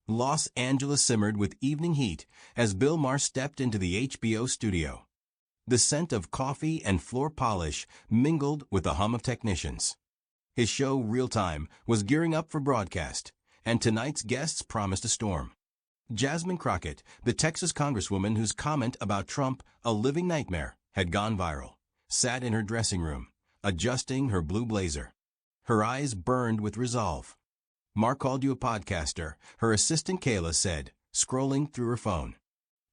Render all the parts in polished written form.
Los Angeles simmered with evening heat as Bill Maher stepped into the HBO studio. The scent of coffee and floor polish mingled with the hum of technicians. His show, Real Time, was gearing up for broadcast, and tonight's guests promised a storm. Jasmine Crockett, the Texas congresswoman whose comment about Trump, a living nightmare, had gone viral, sat in her dressing room, adjusting her blue blazer. Her eyes burned with resolve. "Maher called you a podcaster," her assistant Kayla said, scrolling through her phone.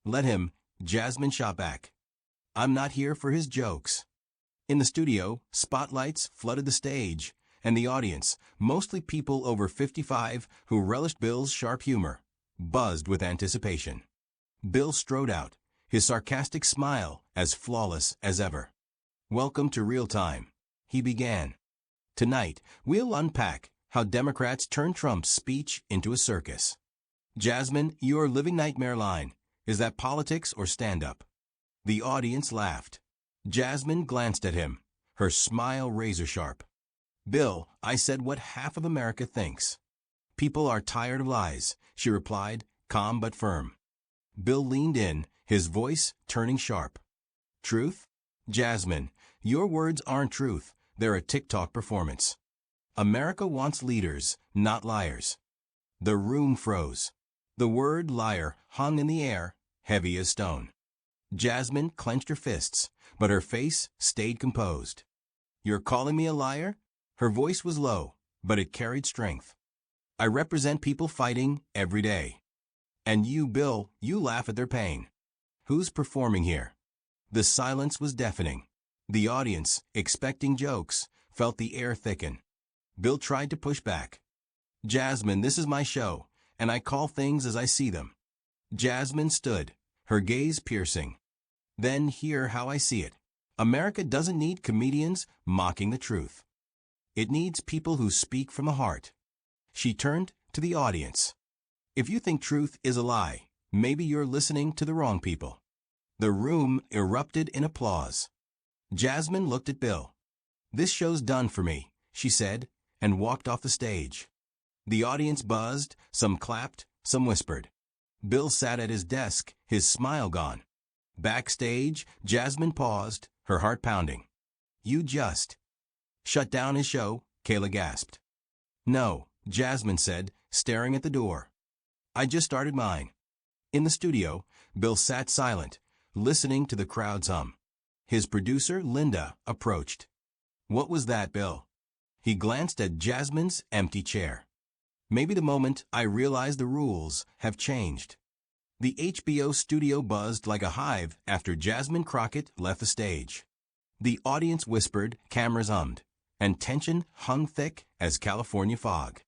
"Let him," Jasmine shot back. "I'm not here for his jokes." In the studio, spotlights flooded the stage, and the audience, mostly people over 55 who relished Bill's sharp humor, buzzed with anticipation. Bill strode out, his sarcastic smile as flawless as ever. "Welcome to Real Time," he began. "Tonight, we'll unpack how Democrats turned Trump's speech into a circus." "Jasmine, your living nightmare line, is that politics or stand-up?" The audience laughed. Jasmine glanced at him, her smile razor-sharp. "Bill, I said what half of America thinks." "People are tired of lies," she replied, calm but firm. Bill leaned in, his voice turning sharp. "Truth? Jasmine, your words aren't truth, they're a TikTok performance. America wants leaders, not liars." The room froze. The word liar hung in the air, heavy as stone. Jasmine clenched her fists, but her face stayed composed. "You're calling me a liar?" Her voice was low, but it carried strength. "I represent people fighting every day. And you, Bill, you laugh at their pain. Who's performing here?" The silence was deafening. The audience, expecting jokes, felt the air thicken. Bill tried to push back. "Jasmine, this is my show, and I call things as I see them." Jasmine stood, her gaze piercing. "Then hear how I see it. America doesn't need comedians mocking the truth. It needs people who speak from the heart." She turned to the audience. "If you think truth is a lie, maybe you're listening to the wrong people." The room erupted in applause. Jasmine looked at Bill. "This show's done for me," she said, and walked off the stage. The audience buzzed, some clapped, some whispered. Bill sat at his desk, his smile gone. Backstage, Jasmine paused, her heart pounding. "You just shut down his show?" Kayla gasped. "No," Jasmine said, staring at the door. "I just started mine." In the studio, Bill sat silent, listening to the crowd's hum. His producer, Linda, approached. "What was that, Bill?" He glanced at Jasmine's empty chair. "Maybe the moment I realized the rules have changed." The HBO studio buzzed like a hive after Jasmine Crockett left the stage. The audience whispered, cameras hummed, and tension hung thick as California fog.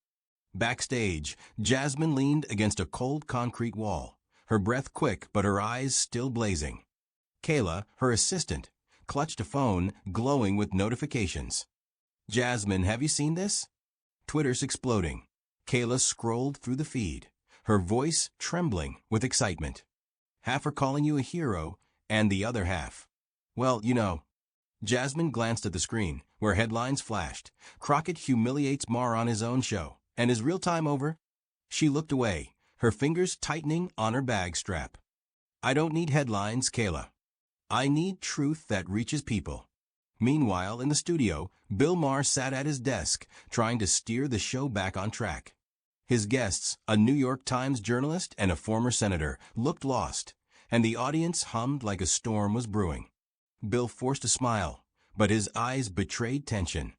Backstage, Jasmine leaned against a cold concrete wall, her breath quick but her eyes still blazing. Kayla, her assistant, clutched a phone, glowing with notifications. "Jasmine, have you seen this?" Twitter's exploding. Kayla scrolled through the feed, her voice trembling with excitement. "Half are calling you a hero, and the other half, well, you know." Jasmine glanced at the screen, where headlines flashed. "Crockett humiliates Maher on his own show, and is Real Time over?" She looked away, her fingers tightening on her bag strap. "I don't need headlines, Kayla. I need truth that reaches people." Meanwhile, in the studio, Bill Maher sat at his desk, trying to steer the show back on track. His guests, a New York Times journalist and a former senator, looked lost, and the audience hummed like a storm was brewing. Bill forced a smile, but his eyes betrayed tension.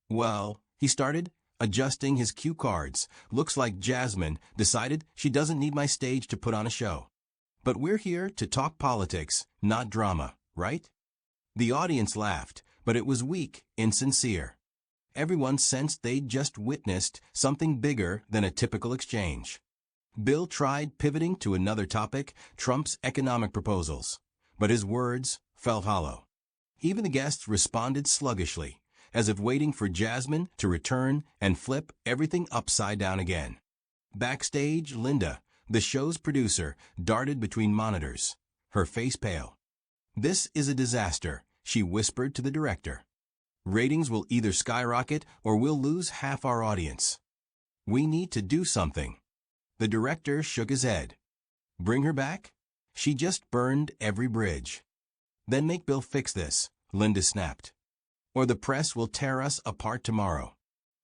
"Well," he started, adjusting his cue cards, "looks like Jasmine decided she doesn't need my stage to put on a show. But we're here to talk politics, not drama, right?" The audience laughed, but it was weak, insincere. Everyone sensed they'd just witnessed something bigger than a typical exchange. Bill tried pivoting to another topic, Trump's economic proposals, but his words felt hollow. Even the guests responded sluggishly, as if waiting for Jasmine to return and flip everything upside down again. Backstage, Linda, the show's producer, darted between monitors, her face pale. "This is a disaster," she whispered to the director. "Ratings will either skyrocket or we'll lose half our audience. We need to do something." The director shook his head. Bring her back? She just burned every bridge. Then make Bill fix this, Linda snapped. Or the press will tear us apart tomorrow.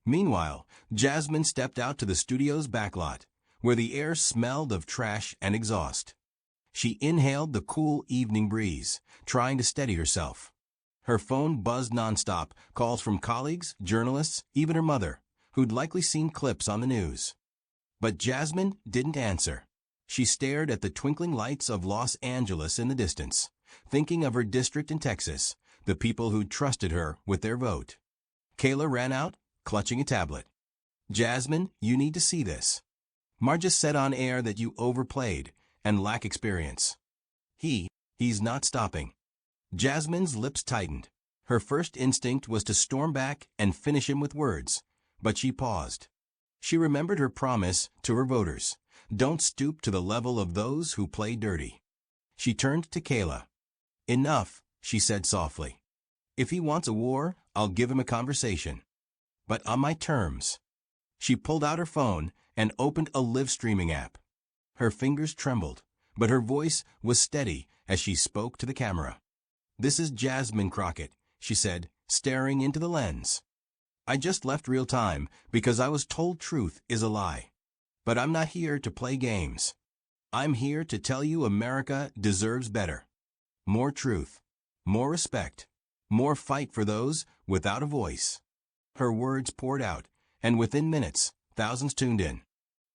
Meanwhile, Jasmine stepped out to the studio's backlot, where the air smelled of trash and exhaust. She inhaled the cool evening breeze, trying to steady herself. Her phone buzzed nonstop, calls from colleagues, journalists, even her mother, who'd likely seen clips on the news. But Jasmine didn't answer. She stared at the twinkling lights of Los Angeles in the distance, thinking of her district in Texas, the people who'd trusted her with their vote. Kayla ran out, clutching a tablet. Jasmine, you need to see this. Maher just said on air that you overplayed and lack experience. He's not stopping. Jasmine's lips tightened. Her first instinct was to storm back and finish him with words, but she paused. She remembered her promise to her voters. Don't stoop to the level of those who play dirty. She turned to Kayla. Enough, she said softly. If he wants a war, I'll give him a conversation. But on my terms. She pulled out her phone and opened a live streaming app. Her fingers trembled, but her voice was steady as she spoke to the camera. This is Jasmine Crockett, she said, staring into the lens. I just left real time because I was told truth is a lie. But I'm not here to play games. I'm here to tell you America deserves better. More truth, more respect, more fight for those without a voice. Her words poured out, and within minutes, thousands tuned in.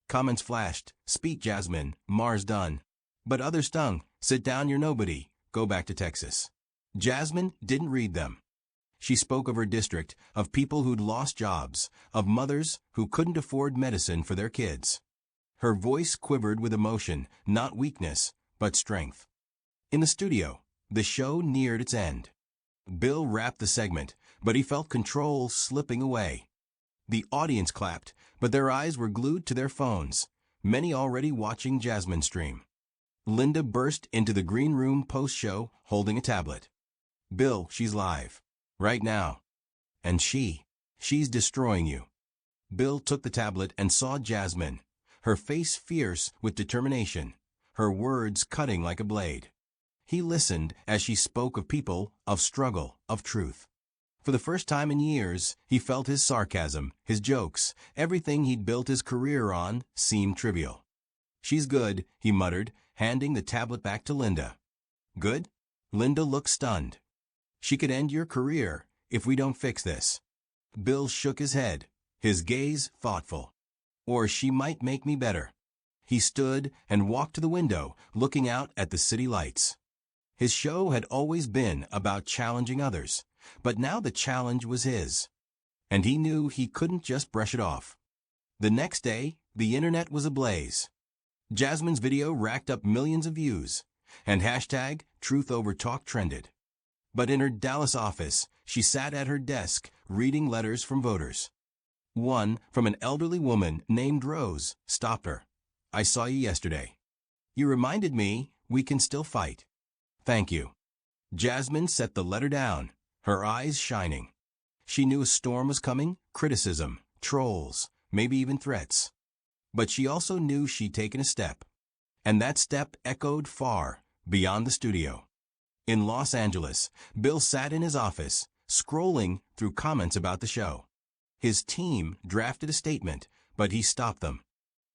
Comments flashed, speak Jasmine, Maher's done. But others stung, sit down, you're nobody, go back to Texas. Jasmine didn't read them. She spoke of her district, of people who'd lost jobs, of mothers who couldn't afford medicine for their kids. Her voice quivered with emotion, not weakness, but strength. In the studio, the show neared its end. Bill wrapped the segment, but he felt control slipping away. The audience clapped, but their eyes were glued to their phones, many already watching Jasmine stream. Linda burst into the green room post-show holding a tablet. Bill, she's live. Right now. And she's destroying you. Bill took the tablet and saw Jasmine, her face fierce with determination, her words cutting like a blade. He listened as she spoke of people, of struggle, of truth. For the first time in years, he felt his sarcasm, his jokes, everything he'd built his career on seemed trivial. She's good, he muttered, handing the tablet back to Linda. Good? Linda looked stunned. She could end your career if we don't fix this. Bill shook his head, his gaze thoughtful. Or she might make me better. He stood and walked to the window, looking out at the city lights. His show had always been about challenging others, but now the challenge was his. And he knew he couldn't just brush it off. The next day, the internet was ablaze. Jasmine's video racked up millions of views, and hashtag #TruthOverTalk trended. But in her Dallas office, she sat at her desk, reading letters from voters. One, from an elderly woman named Rose, stopped her. I saw you yesterday. You reminded me we can still fight. Thank you. Jasmine set the letter down, her eyes shining. She knew a storm was coming, criticism, trolls, maybe even threats. But she also knew she'd taken a step. And that step echoed far beyond the studio. In Los Angeles, Bill sat in his office, scrolling through comments about the show. His team drafted a statement, but he stopped them.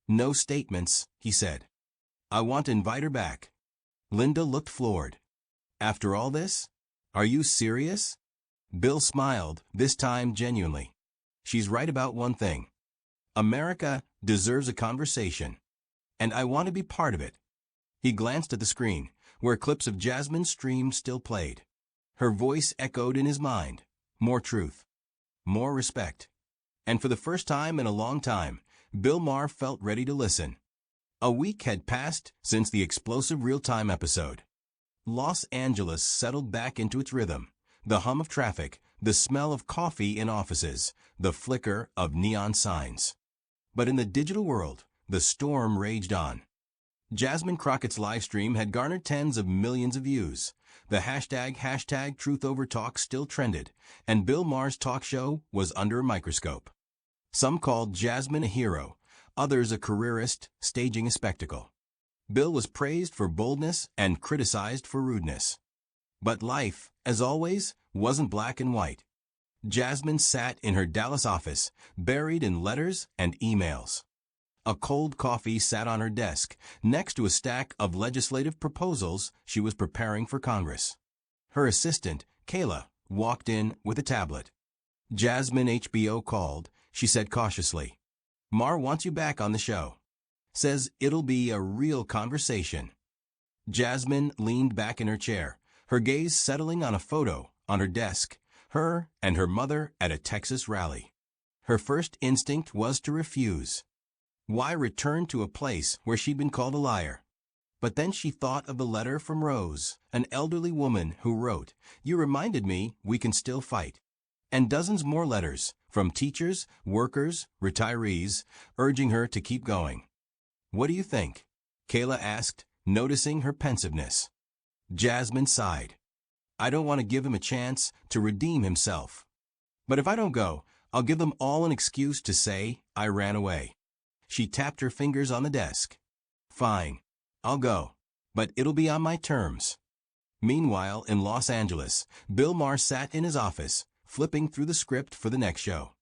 No statements, he said. I want to invite her back. Linda looked floored. After all this? Are you serious? Bill smiled, this time genuinely. She's right about one thing. America deserves a conversation. And I want to be part of it. He glanced at the screen, where clips of Jasmine's stream still played. Her voice echoed in his mind. More truth. More respect. And for the first time in a long time, Bill Maher felt ready to listen. A week had passed since the explosive real-time episode. Los Angeles settled back into its rhythm. The hum of traffic, the smell of coffee in offices, the flicker of neon signs. But in the digital world, the storm raged on. Jasmine Crockett's livestream had garnered tens of millions of views. The hashtag #TruthOverTalk still trended, and Bill Maher's talk show was under a microscope. Some called Jasmine a hero, others a careerist staging a spectacle. Bill was praised for boldness and criticized for rudeness. But life, as always, wasn't black and white. Jasmine sat in her Dallas office, buried in letters and emails. A cold coffee sat on her desk, next to a stack of legislative proposals she was preparing for Congress. Her assistant, Kayla, walked in with a tablet. Jasmine HBO called, she said cautiously. Maher wants you back on the show. Says it'll be a real conversation. Jasmine leaned back in her chair, her gaze settling on a photo on her desk, her and her mother at a Texas rally. Her first instinct was to refuse. Why return to a place where she'd been called a liar? But then she thought of the letter from Rose, an elderly woman who wrote, "You reminded me we can still fight." And dozens more letters, from teachers, workers, retirees, urging her to keep going. What do you think? Kayla asked, noticing her pensiveness. Jasmine sighed. I don't want to give him a chance to redeem himself. But if I don't go, I'll give them all an excuse to say I ran away. She tapped her fingers on the desk. Fine, I'll go, but it'll be on my terms. Meanwhile, in Los Angeles, Bill Maher sat in his office, flipping through the script for the next show.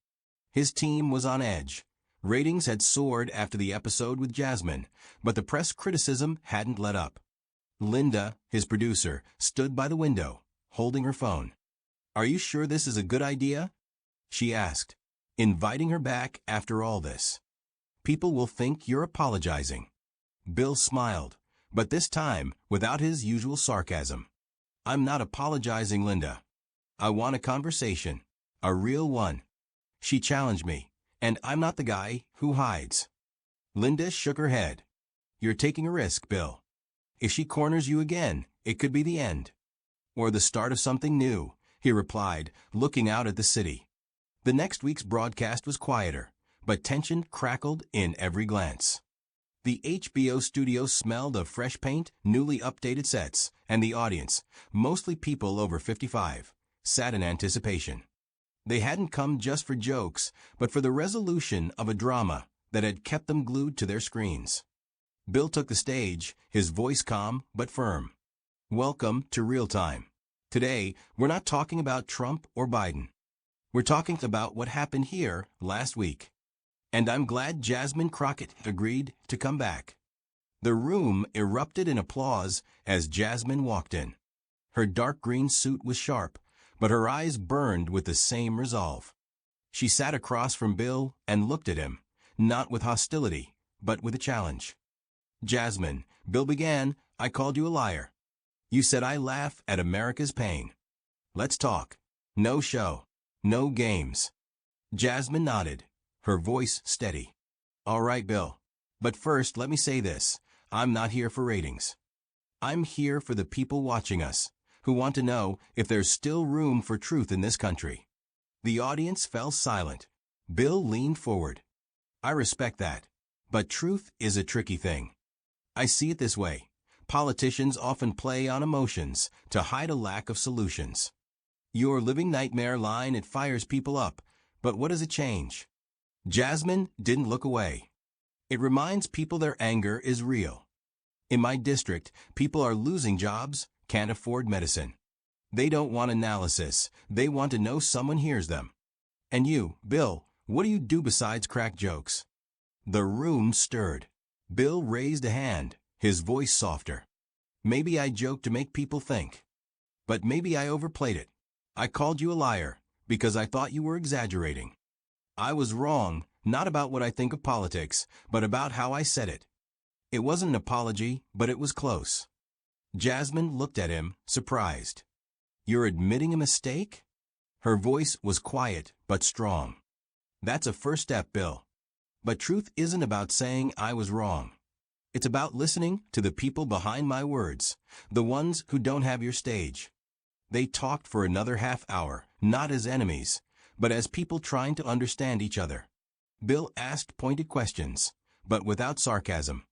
His team was on edge. Ratings had soared after the episode with Jasmine, but the press criticism hadn't let up. Linda, his producer, stood by the window, holding her phone. Are you sure this is a good idea? She asked, inviting her back after all this. People will think you're apologizing. Bill smiled, but this time without his usual sarcasm. I'm not apologizing, Linda. I want a conversation, a real one. She challenged me, and I'm not the guy who hides. Linda shook her head. You're taking a risk, Bill. If she corners you again, it could be the end. Or the start of something new, he replied, looking out at the city. The next week's broadcast was quieter, but tension crackled in every glance. The HBO studio smelled of fresh paint, newly updated sets, and the audience, mostly people over 55, sat in anticipation. They hadn't come just for jokes, but for the resolution of a drama that had kept them glued to their screens. Bill took the stage, his voice calm but firm. Welcome to Real Time. Today, we're not talking about Trump or Biden. We're talking about what happened here last week. And I'm glad Jasmine Crockett agreed to come back. The room erupted in applause as Jasmine walked in. Her dark green suit was sharp, but her eyes burned with the same resolve. She sat across from Bill and looked at him, not with hostility, but with a challenge. Jasmine, Bill began, I called you a liar. You said I laugh at America's pain. Let's talk. No show. No games. Jasmine nodded, her voice steady. All right, Bill. But first, let me say this. I'm not here for ratings. I'm here for the people watching us, who want to know if there's still room for truth in this country. The audience fell silent. Bill leaned forward. I respect that. But truth is a tricky thing. I see it this way. Politicians often play on emotions to hide a lack of solutions. Your living nightmare line, it fires people up, but what does it change? Jasmine didn't look away. It reminds people their anger is real. In my district, people are losing jobs, can't afford medicine. They don't want analysis, they want to know someone hears them. And you, Bill, what do you do besides crack jokes? The room stirred. Bill raised a hand, his voice softer. Maybe I joked to make people think. But maybe I overplayed it. I called you a liar because I thought you were exaggerating. I was wrong, not about what I think of politics, but about how I said it. It wasn't an apology, but it was close. Jasmine looked at him, surprised. You're admitting a mistake? Her voice was quiet but strong. That's a first step, Bill. But truth isn't about saying I was wrong. It's about listening to the people behind my words, the ones who don't have your stage. They talked for another half hour, not as enemies, but as people trying to understand each other. Bill asked pointed questions, but without sarcasm.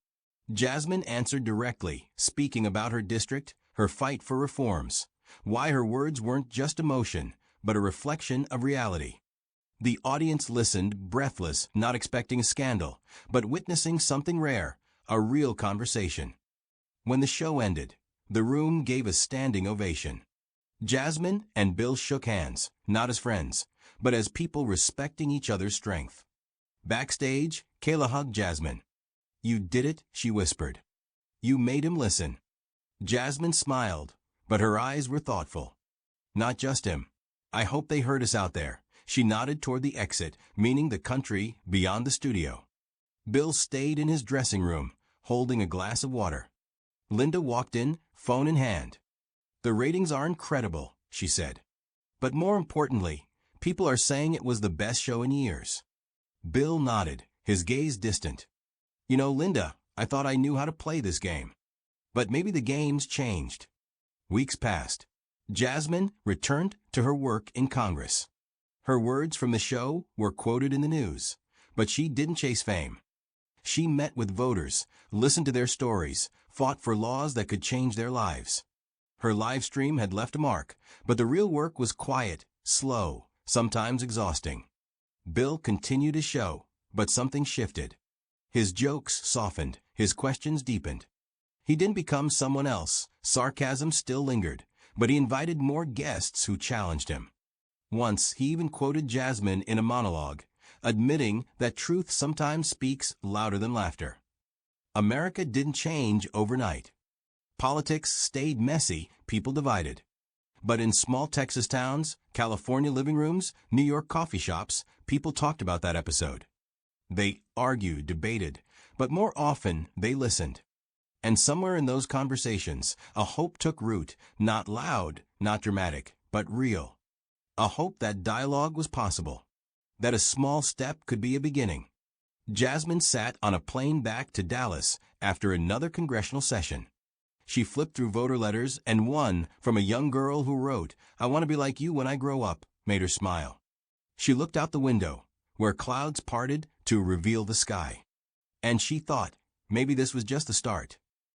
Jasmine answered directly, speaking about her district, her fight for reforms, why her words weren't just emotion, but a reflection of reality. The audience listened, breathless, not expecting a scandal, but witnessing something rare, a real conversation. When the show ended, the room gave a standing ovation. Jasmine and Bill shook hands, not as friends, but as people respecting each other's strength. Backstage, Kayla hugged Jasmine. "You did it," she whispered. "You made him listen." Jasmine smiled, but her eyes were thoughtful. "Not just him. I hope they heard us out there." She nodded toward the exit, meaning the country beyond the studio. Bill stayed in his dressing room, holding a glass of water. Linda walked in, phone in hand. "The ratings are incredible," she said. "But more importantly, people are saying it was the best show in years." Bill nodded, his gaze distant. "You know, Linda, I thought I knew how to play this game. But maybe the game's changed." Weeks passed. Jasmine returned to her work in Congress. Her words from the show were quoted in the news, but she didn't chase fame. She met with voters, listened to their stories, fought for laws that could change their lives. Her live stream had left a mark, but the real work was quiet, slow, sometimes exhausting. Bill continued his show, but something shifted. His jokes softened, his questions deepened. He didn't become someone else. Sarcasm still lingered, but he invited more guests who challenged him. Once, he even quoted Jasmine in a monologue, admitting that truth sometimes speaks louder than laughter. America didn't change overnight. Politics stayed messy, people divided. But in small Texas towns, California living rooms, New York coffee shops, people talked about that episode. They argued, debated, but more often they listened. And somewhere in those conversations, a hope took root, not loud, not dramatic, but real. A hope that dialogue was possible, that a small step could be a beginning. Jasmine sat on a plane back to Dallas after another congressional session. She flipped through voter letters, and one from a young girl who wrote, "I want to be like you when I grow up," made her smile. She looked out the window, where clouds parted to reveal the sky. And she thought, maybe this was just the start.